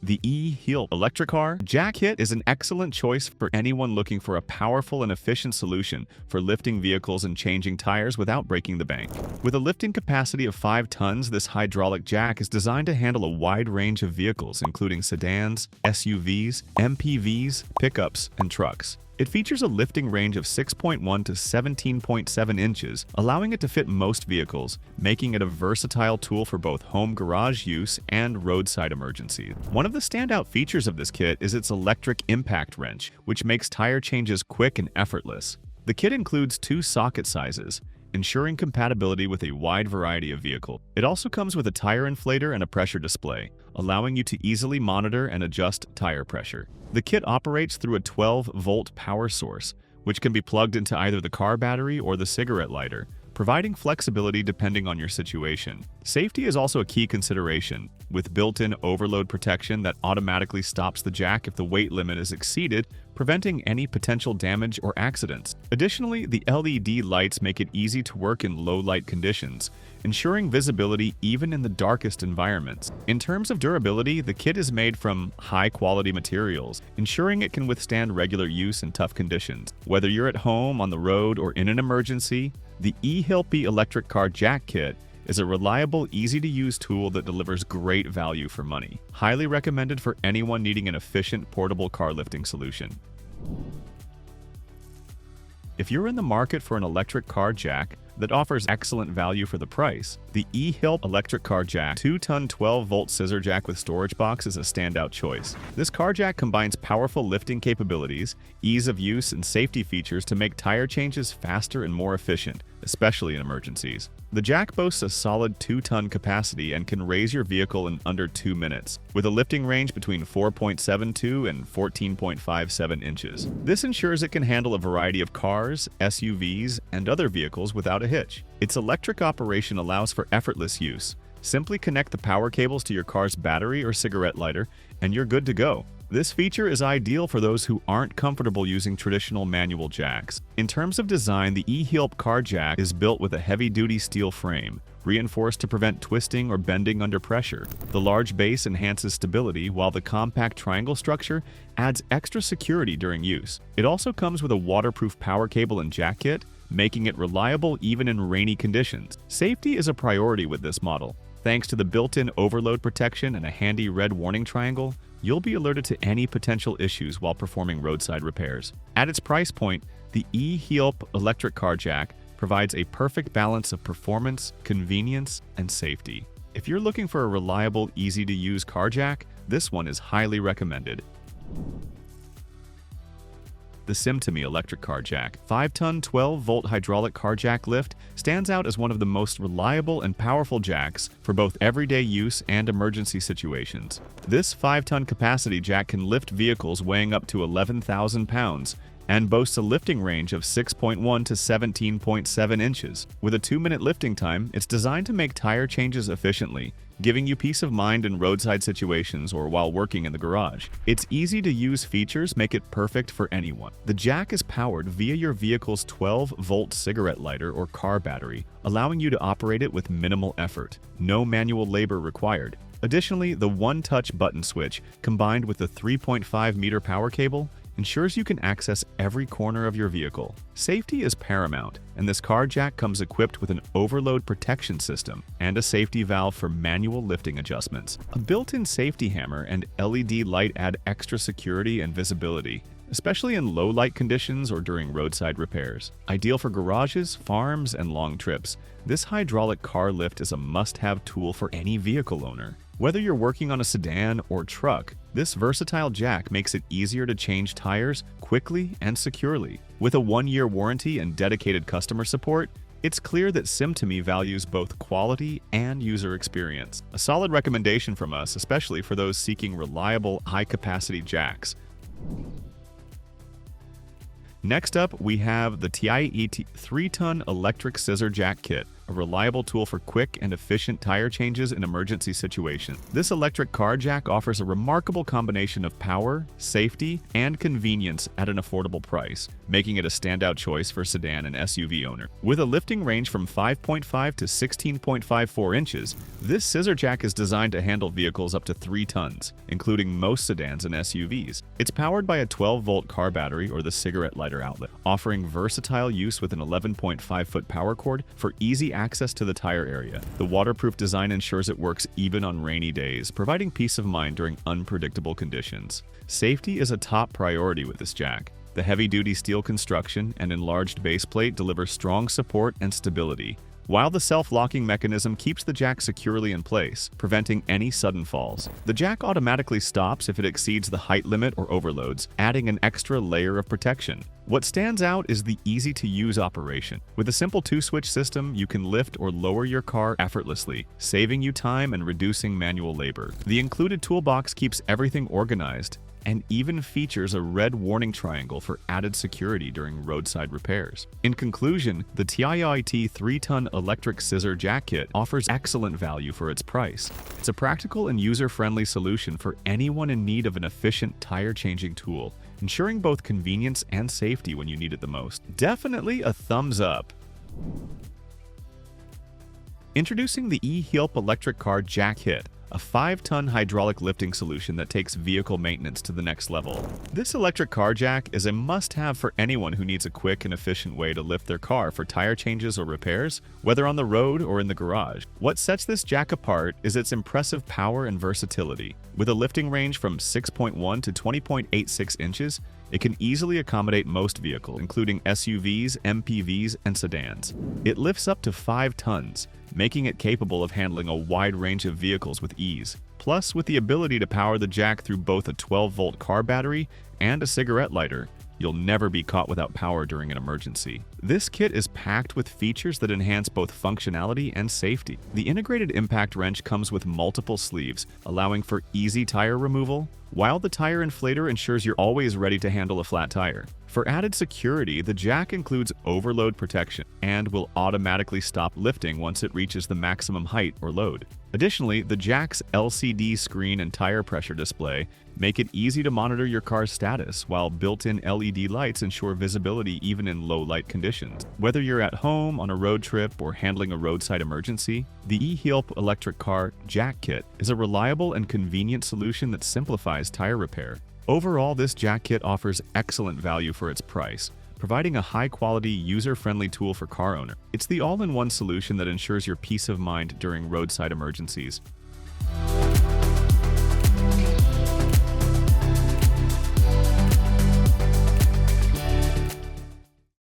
The E-HEELP electric car jack kit is an excellent choice for anyone looking for a powerful and efficient solution for lifting vehicles and changing tires without breaking the bank. With a lifting capacity of 5 tons, this hydraulic jack is designed to handle a wide range of vehicles, including sedans, SUVs, MPVs, pickups, and trucks. It features a lifting range of 6.1 to 17.7 inches, allowing it to fit most vehicles, making it a versatile tool for both home garage use and roadside emergencies. One of the standout features of this kit is its electric impact wrench, which makes tire changes quick and effortless. The kit includes 2 socket sizes, ensuring compatibility with a wide variety of vehicles. It also comes with a tire inflator and a pressure display, allowing you to easily monitor and adjust tire pressure. The kit operates through a 12-volt power source, which can be plugged into either the car battery or the cigarette lighter, providing flexibility depending on your situation. Safety is also a key consideration, with built-in overload protection that automatically stops the jack if the weight limit is exceeded, preventing any potential damage or accidents. Additionally, the LED lights make it easy to work in low-light conditions, ensuring visibility even in the darkest environments. In terms of durability, the kit is made from high-quality materials, ensuring it can withstand regular use in tough conditions. Whether you're at home, on the road, or in an emergency, the E-HEELP electric car jack kit is a reliable, easy-to-use tool that delivers great value for money. Highly recommended for anyone needing an efficient portable car lifting solution. If you're in the market for an electric car jack that offers excellent value for the price, the E-HEELP electric car jack 2-ton 12-volt scissor jack with storage box is a standout choice. This car jack combines powerful lifting capabilities, ease of use, and safety features to make tire changes faster and more efficient, especially in emergencies. The jack boasts a solid 2-ton capacity and can raise your vehicle in under 2 minutes, with a lifting range between 4.72 and 14.57 inches. This ensures it can handle a variety of cars, SUVs, and other vehicles without a hitch. Its electric operation allows for effortless use. Simply connect the power cables to your car's battery or cigarette lighter, and you're good to go. This feature is ideal for those who aren't comfortable using traditional manual jacks. In terms of design, the E-HEELP car jack is built with a heavy-duty steel frame, reinforced to prevent twisting or bending under pressure. The large base enhances stability, while the compact triangle structure adds extra security during use. It also comes with a waterproof power cable and jack kit, making it reliable even in rainy conditions. Safety is a priority with this model. Thanks to the built-in overload protection and a handy red warning triangle, you'll be alerted to any potential issues while performing roadside repairs. At its price point, the E-HEELP electric car jack provides a perfect balance of performance, convenience, and safety. If you're looking for a reliable, easy-to-use car jack, this one is highly recommended. The SIMTAMY electric car jack 5-ton 12-volt hydraulic car jack lift stands out as one of the most reliable and powerful jacks for both everyday use and emergency situations. This 5-ton capacity jack can lift vehicles weighing up to 11,000 pounds and boasts a lifting range of 6.1 to 17.7 inches. With a 2-minute lifting time, it's designed to make tire changes efficiently, giving you peace of mind in roadside situations or while working in the garage. Its easy-to-use features make it perfect for anyone. The jack is powered via your vehicle's 12-volt cigarette lighter or car battery, allowing you to operate it with minimal effort. No manual labor required. Additionally, the one-touch button switch, combined with the 3.5-meter power cable, ensures you can access every corner of your vehicle. Safety is paramount, and this car jack comes equipped with an overload protection system and a safety valve for manual lifting adjustments. A built-in safety hammer and LED light add extra security and visibility, especially in low-light conditions or during roadside repairs. Ideal for garages, farms, and long trips, this hydraulic car lift is a must-have tool for any vehicle owner. Whether you're working on a sedan or truck, this versatile jack makes it easier to change tires quickly and securely. With a 1-year warranty and dedicated customer support, it's clear that SIMTAMY values both quality and user experience. A solid recommendation from us, especially for those seeking reliable, high-capacity jacks. Next up, we have the TYAYT 3-ton electric scissor jack kit a reliable tool for quick and efficient tire changes in emergency situations. This electric car jack offers a remarkable combination of power, safety, and convenience at an affordable price, making it a standout choice for sedan and SUV owner. With a lifting range from 5.5 to 16.54 inches, this scissor jack is designed to handle vehicles up to 3 tons, including most sedans and SUVs. It's powered by a 12-volt car battery or the cigarette lighter outlet, offering versatile use with an 11.5-foot power cord for easy access to the tire area. The waterproof design ensures it works even on rainy days, providing peace of mind during unpredictable conditions. Safety is a top priority with this jack. The heavy-duty steel construction and enlarged base plate deliver strong support and stability, while the self-locking mechanism keeps the jack securely in place, preventing any sudden falls. The jack automatically stops if it exceeds the height limit or overloads, adding an extra layer of protection. What stands out is the easy-to-use operation. With a simple 2-switch system, you can lift or lower your car effortlessly, saving you time and reducing manual labor. The included toolbox keeps everything organized and even features a red warning triangle for added security during roadside repairs. In conclusion, the TYAYT 3-ton electric scissor jack kit offers excellent value for its price. It's a practical and user-friendly solution for anyone in need of an efficient tire-changing tool, ensuring both convenience and safety when you need it the most. Definitely a thumbs up. Introducing the E-HEELP electric car jack kit, a 5-ton hydraulic lifting solution that takes vehicle maintenance to the next level. This electric car jack is a must-have for anyone who needs a quick and efficient way to lift their car for tire changes or repairs, whether on the road or in the garage. What sets this jack apart is its impressive power and versatility. With a lifting range from 6.1 to 20.86 inches, it can easily accommodate most vehicles, including SUVs, MPVs, and sedans. It lifts up to 5 tons, making it capable of handling a wide range of vehicles with ease. Plus, with the ability to power the jack through both a 12-volt car battery and a cigarette lighter, you'll never be caught without power during an emergency. This kit is packed with features that enhance both functionality and safety. The integrated impact wrench comes with multiple sleeves, allowing for easy tire removal, while the tire inflator ensures you're always ready to handle a flat tire. For added security, the jack includes overload protection and will automatically stop lifting once it reaches the maximum height or load. Additionally, the jack's LCD screen and tire pressure display make it easy to monitor your car's status, while built-in LED lights ensure visibility even in low-light conditions. Whether you're at home, on a road trip, or handling a roadside emergency, the E-HEELP electric car jack kit is a reliable and convenient solution that simplifies tire repair. Overall, this jack kit offers excellent value for its price, providing a high-quality, user-friendly tool for car owners. It's the all-in-one solution that ensures your peace of mind during roadside emergencies.